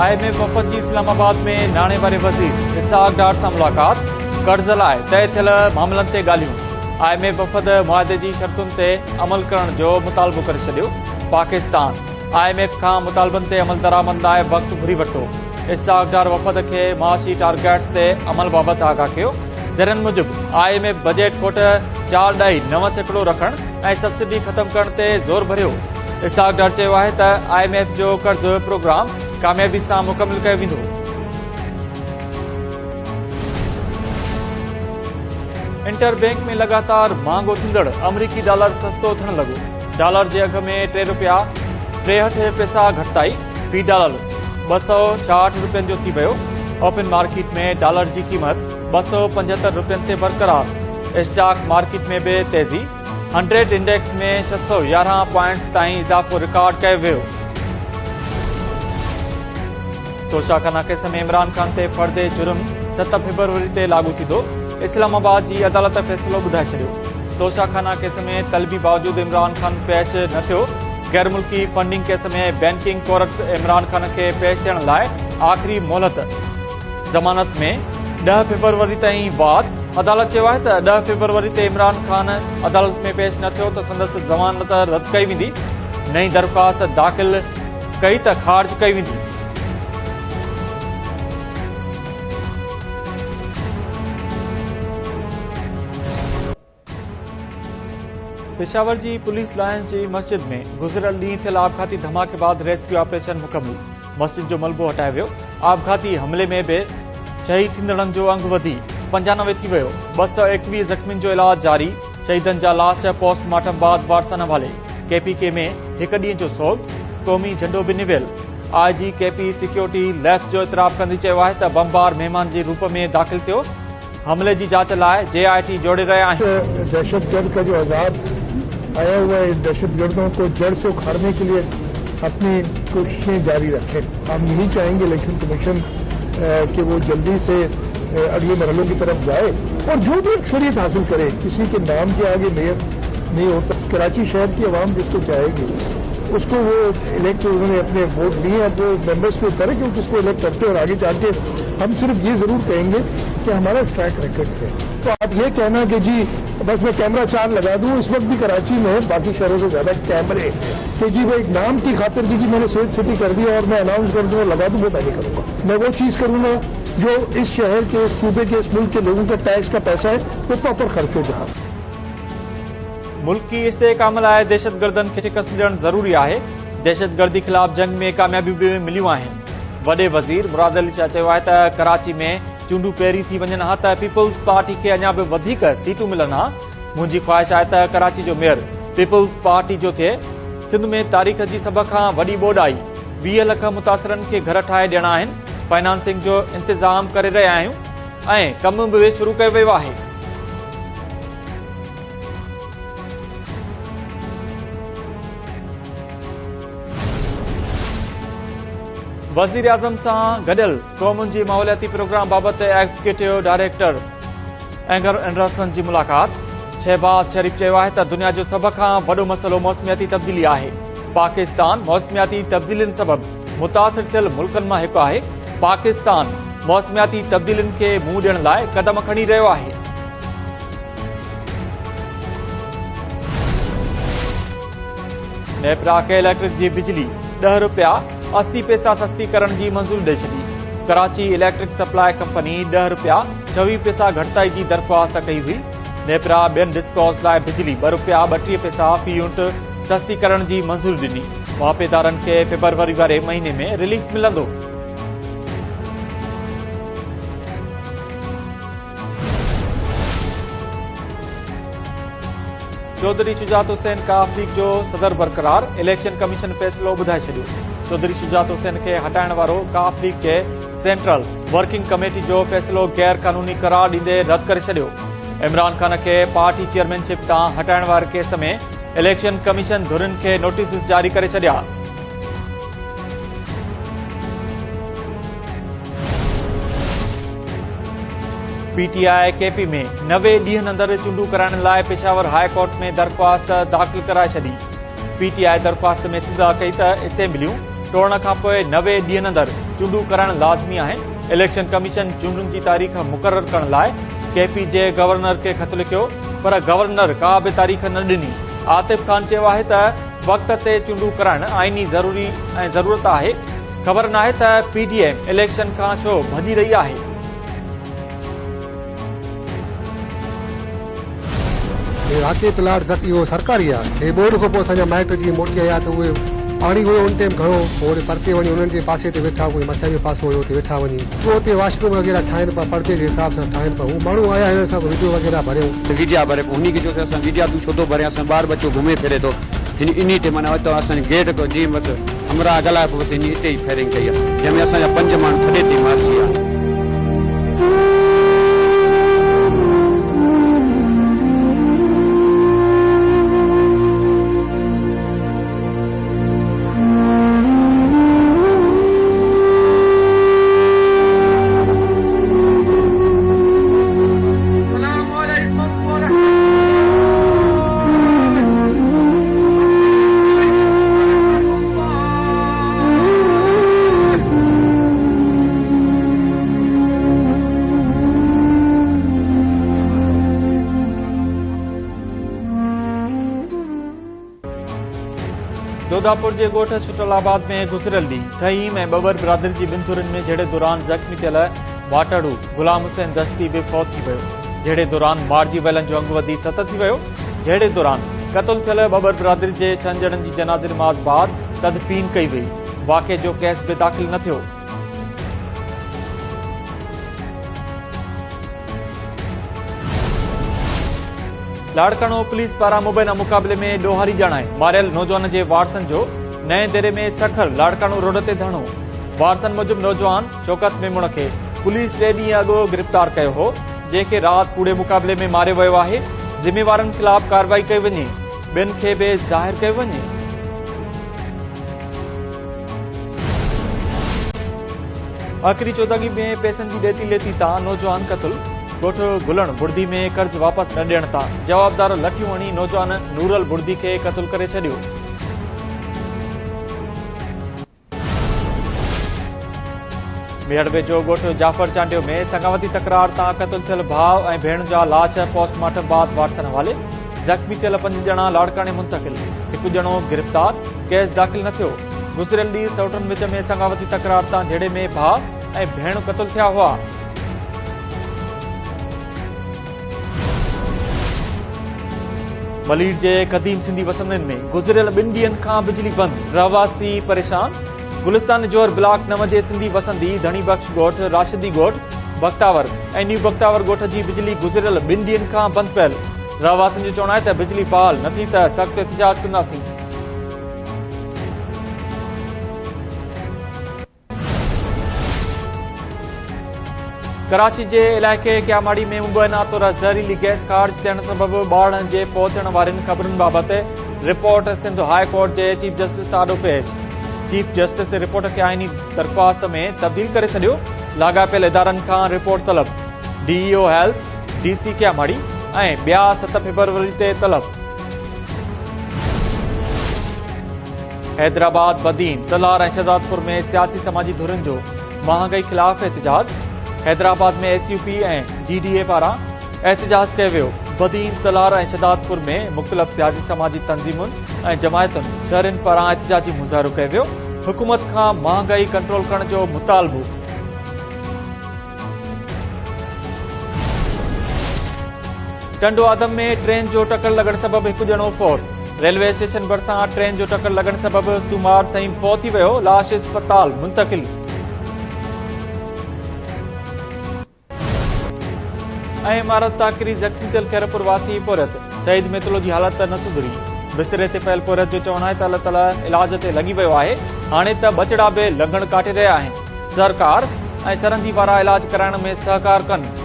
IMF वफ़द जी इस्लामाबाद में नाणे वारे वज़ीर इसहाक डार सां मुलाक़ात, कर्ज़ लाइ तय थियल मामलनि ते ॻाल्हियूं। IMF वफ़द मुआहदे जी शर्तुनि ते अमल करण जो मुतालबो करे छॾियो। पाकिस्तान IMF खां मुतालबनि ते अमल दरामद लाइ वक़्तु घुरी वरितो। इसहाक डार वफ़द खे माशी टारगेट्स ते अमल बाबति आगाह कयो। ज़रियनि मूजिबि IMF बजट खोट 4.9% रखण ऐं सब्सिडी ख़तम करण ते ज़ोर भरियो। इसहाक डार चयो आहे त IMF जो कर्ज़ प्रोग्राम कामयाबी सां मुकमिल कयो वेंदो। इंटर बैंक में लगातार महांगो थींदड़ अमरीकी डॉलर सस्तो थियण लॻो। डॉलर जे अघ में ₹3.63 घटिताई। फ़ी डॉलर 266 रुपयनि जो थी वियो। ओपन मार्केट में डॉलर जी क़ीमत 275 रुपयनि ते बरक़रार। स्टॉक मार्केट में बि तेज़ी। 100 इंडेक्स में 611 पॉइंट्स ताईं इज़ाफ़ो रिकॉर्ड कयो वियो। तोशाखाना केस में इमरान खान ते फर्दे जुर्म 7 फरवरी ते लागू थींदो। इस्लामाबाद जी अदालत फ़ैसिलो ॿुधाए छॾियो। तोशाखाना केस में तलबी बावजूदि इमरान खान पेश न थियो। गैर मुल्की फंडिंग केस में बैंकिंग कोर्ट इमरान खान खे पेश थियण लाइ आख़िरी मोहलत। ज़मानत में 10 फरवरी ताईं बाद। अदालत चयो आहे त 10 फरवरी ते इमरान खान अदालत में पेश न थियो त संदसि ज़मानत रद्द कई वेंदी। नई दरख़्वास्त दाख़िल कई त ख़ारिज कई वेंदी। पेशावर जी पुलिस लाइन जी मस्जिद में गुज़िरियल ॾींहुं थियल आपघाती धमाके बाद रेस्क्यू ऑपरेशन मुकमिल। मस्जिद जो मलबो हटायो वियो। आपघाती हमले में बि शहीद थींदड़नि जो अंग वधी 95 थी वियो। 221 ज़ख़्मियुनि जो इलाज जारी। शहीदनि जा लाश पोस्टमार्टम बाद वारसनि हवाले। KPK में हिक ॾींहं जो सोग। क़ौमी झंडो बि निवियल। IG KP सिक्योरिटी लैब्स जो इतराफ़ कंदे चयो आहे त बमबार महिमान जे रूप में दाख़िल थियो। हमले जी जांच लाइ JIT जोड़े रहिया आहिनि। दहशतगर्द का जो आजाद आया हुआ है, दहशतगर्दों को जड़ से उखाड़ने के लिए अपनी कोशिशें जारी रखें। हम यही चाहेंगे इलेक्शन कमीशन कि वो जल्दी से अगले मरहलों की तरफ जाए और जो भी अक्सरियत हासिल करे। किसी के नाम के आगे मेयर नहीं होता। कराची शहर की आवाम जिसको चाहेगी उसको वो इलेक्ट, उन्होंने अपने वोट दिए, अब वो मेंबर्स को करें कि किसको इलेक्ट करते और आगे जाके हम सिर्फ ये जरूर कहेंगे कि हमारा ट्रैक रिकॉर्ड है। तो आप ये कहना कि जी बस मैं कैमरा 4 लगा दूं, इस वक्त भी कराची में बाकी शहरों से ज्यादा कैमरे कि जी वो एक नाम की खातिर की जी मैंने सेफ सिटी कर दिया और मैं अनाउंस कर दूं और लगा दूं, वो मैं नहीं करूंगा। मैं वो चीज करूंगा जो इस शहर के, इस सूबे के, इस मुल्क के लोगों का टैक्स का पैसा है वो प्रॉपर खर्च हो जहां। मुल्क की इस्तेहकाम लाइ दहशतगर्दनि खे शिकस्त ॾियणु ज़रूरी आहे। दहशतगर्दी ख़िलाफ़ जंग में कामयाबियूं बि मिलियूं आहिनि। वॾे वज़ीर मुराद अली शाह चयो आहे त कराची में चूंडूं पहिरीं थी वञनि हा त पीपल्स पार्टी खे अञा बि वधीक सीटूं मिलनि हा। मुंहिंजी ख़्वाहिश आहे त कराची जो मेयर पीपल्स पार्टी जो थिए। सिंध में तारीख़ जी सभ खां वॾी ॿोॾाई। 20 लख मुतासिरनि खे घर ठाहे ॾियणा आहिनि। फाइनेंसिंग जो इंतज़ाम करे रहिया आहियूं ऐं कम बि शुरू कयो वियो आहे। वज़ीर आज़म सां गॾियल क़ौमुनि जी माहौलियाती प्रोग्राम बाबति एग्जीक्यूटिव डायरेक्टर एंडरसन जी मुलाक़ात। शहबाज शरीफ़ चयो आहे त दुनिया जो सभ खां वॾो मसइलो मौसमियाती तब्दीली आहे। पाकिस्तान मौसमियाती तब्दीलियुनि सबबि मुतासिर थियल मुल्कनि मां हिकु आहे। पाकिस्तान मौसमियाती तब्दीलियुनि खे मुंहुं ॾियण लाइ क़दम खणी रहियो आहे। नेपरा खे इलेक्ट्रिक जी बिजली 10 रुपया 80 पैसा सस्ती करण जी मंज़ूरी ॾेई छॾी। कराची इलेक्ट्रिक सप्लाई कंपनी 10 रुपया 24 पैसा घटिताई जी दरख़्वास्त कई हुई। नेपरा ॿियनि डिस्कॉस लाइ बिजली 2 रुपया 32 पैसा फी यूनिट सस्ती करण जी मंज़ूरी ॾिनी। वापेदारनि खे फरवरी वारे महीने में रिलीफ मिलंदो। चौधरी शुजात हुसैन काफ लीग जो सदर बरक़रार। इलेक्शन कमीशन फ़ैसिलो ॿुधाए छॾियो। चौधरी शुजात हुसैन खे हटाइण वारो काफ लीग जे सेंट्रल वर्किंग कमेटी जो फ़ैसिलो गैर क़ानूनी करार ॾींदे रद्द करे छॾियो। इमरान खान खे पार्टी चेयरमैनशिप तां हटाइण वारे केस में इलेक्शन कमीशन धुरियुनि खे नोटिस जारी करे छॾिया। PTI KP में 90 ॾींहनि अंदरि चूंडूं कराइण लाइ पेशावर हाई कोर्ट में दरख़्वास्त दाख़िल कराए छॾी। PTI दरख़्वास्त में सिधा कई त असेंबलियूं टोड़ण खां पोइ 90 ॾींहनि अंदरि चूंडू करण लाज़मी आहे। इलेक्शन कमीशन चूंडुनि जी तारीख़ मुक़रर करण लाइ KP जे गवर्नर खे खत लिखियो, पर गवर्नर का बि तारीख़ न ॾिनी। आतिफ खान चयो आहे त वक़्त ते चूंडू करण आईनी ज़रूरी ऐं ज़रूरत आहे। ख़बर नाहे त PDM इलेक्शन खां छो भॼी रही आहे। राकेश प्लाट तक इहो सरकारी आहे। बोर्ड खां पोइ असांजा माइट जीअं मोटी आया त उहे पाणी हुयो उन टाइम घणो, पोइ परते वञी उन्हनि जे पासे ते वेठा, कोई मथे जो पासो हुयो उते वेठा वञी, पोइ उते वॉशरूम वग़ैरह ठाहिनि पिया, परते जे हिसाब सां ठाहिनि पिया। हू माण्हू आया हिन सां वीडियो वग़ैरह भरियूं, वीडिया भरे पोइ हुन खे जो असां वीडिया तूं छो थो भरे, असां ॿार बच्चो घुमे फिरे थो इन ते माना हुतां असांजे गेट खां जीअं बसि हमरा ॻाल्हाए पोइ बसि इन हिते ई फेरिंग कई आहे, जंहिंमें असांजा 5 माण्हू थॾे ते मारिजी विया। जोधापुर जे ॻोठ छुटलाबाद में गुज़िरियल ॾींहुं तहीम ऐं बबर बिरादरी जी ॿिनि धुरनि में जहिड़े दौरान ज़ख़्मी थियल वाटड़ू गुलाम हुसैन दस्ती बि फौत थी वियो, जहिड़े दौरान मारिजी वियलनि जो अंग वधी 7 थी वियो, जहिड़े दौरान क़त्ल थियल बबर बिरादरी जे 6 ॼणनि जी जनाज़े नमाज़ बाद तदफ़ीन कई वई। वाक़े जो केस बि दाख़िल न थियो। लाड़काणो पुलिस पारां मुबैना मुक़ाबले में ॾोहारी ॼाणाए मारियल नौजवान जे वारसनि जो नए दरे में सखर लाड़काणो रोड ते धरणो। वारसनि मूजिब नौजवान शौकत मेमुण खे पुलिस 3 ॾींहं अॻु गिरफ़्तार कयो हो, जंहिंखे राति कूड़े मुक़ाबले में मारियो वियो आहे। ज़िम्मेवारनि ख़िलाफ़ कार्रवाई कई वञे, ॿियनि खे बि ज़ाहिर कयो वञे। आख़िरी चौधागी में पैसनि जी ॾेती लेती तां नौजवान क़त्ल। ॻोठ गुलण बुर्दी में कर्ज़ वापसि न ॾियण तां जवाबदार लठियूं हणी नौजवान नूरल बुर्दी खे क़त्ल करे छॾियो। मेहड़ जो ॻोठ जाफर चांडियो में संगावती तकरार तां क़त्ल थियल भाउ ऐं भेण जा लाश पोस्टमार्टम बाद वारसनि हवाले। ज़ख़्मी थियल 5 ॼणा लाड़काणे मुंतक़िल, 1 ॼणो गिरफ़्तार, केस दाख़िल न थियो। गुज़िरियल ॾींहुं सौटनि विच में संगावती तकरार तां जहिड़े में भाउ ऐं भेण क़त्ल थिया हुआ। मलीर जे क़दीम सिंधी वसंदनि में गुज़िरियल 2 ॾींहनि खां बिजली बंद, रहवासी परेशान। गुलिस्तान जोहर ब्लॉक 9 जे सिंधी वसंदी धणी बख्श ॻोठ, राशिदी ॻोठ, बख्तावर ऐं न्यू बख्तावर ॻोठ जी बिजली गुज़िरियल 2 ॾींहनि खां बंदि पियल। रहवासियुनि जो चवणु आहे त बिजली बहाल न थी त सख़्त एहतिजाज कंदासीं। कराची जे इलाइक़े क्यामाड़ी में मुबैना तौर ज़हरीली गैस ख़ारिज थियण सबबि ॿारनि जे पहुचण वारनि ख़बरुनि बाबति रिपोर्ट सिंध हाई कोर्ट जे चीफ जस्टिस आॾो पेश। चीफ जस्टिस रिपोर्ट खे आईनी दरख़्वास्त में तब्दील करे छॾियो। लाॻापियल इदारनि खां रिपोर्ट तलब, DEO हेल्थ, DC क्यामाड़ी ऐं ॿिया 7 फरवरी ते तलब। हैदराबाद, बदीन, तलार ऐं शहजादपुर में सियासी समाजी धुरनि जो महांगाई ख़िलाफ़ एहतिजाज। हैदराबाद में SUP ऐं GDA पारां एहतिजाज कयो वियो। बदीन, तलार ऐं शहजादपुर में मुख़्तलिफ़ सियासी समाजी तंज़ीमुनि ऐं जमायतुनि शहरनि पारां एहतिजाजी मुज़ाहिरो कयो वियो। हुकूमत खां महांगाई कंट्रोल करण जो मुतालबो। टंडो आदम में ट्रेन जो टक्कर लॻण सबबि 1 ॼणो फौत। रेलवे स्टेशन भरिसां ट्रेन जो टक्कर लॻण सबबि सूमार ताईं फौत थी वियो, लाश अस्पताल मुंतक़िल। ऐं इमारत तां किरी ज़ख़्मी थियल खैरपुर वासी पोरत। शहीद मेतलो जी हालत न सुधरी। बिस्तरे ते पियल पोरत जो चवणु आहे त अल्लाह ताला इलाज ते लॻी वियो आहे। हाणे त बचड़ा बि लंघण काटे रहिया आहिनि। सरकार ऐं सरहदी वारा इलाज कराइण में सहकार कनि।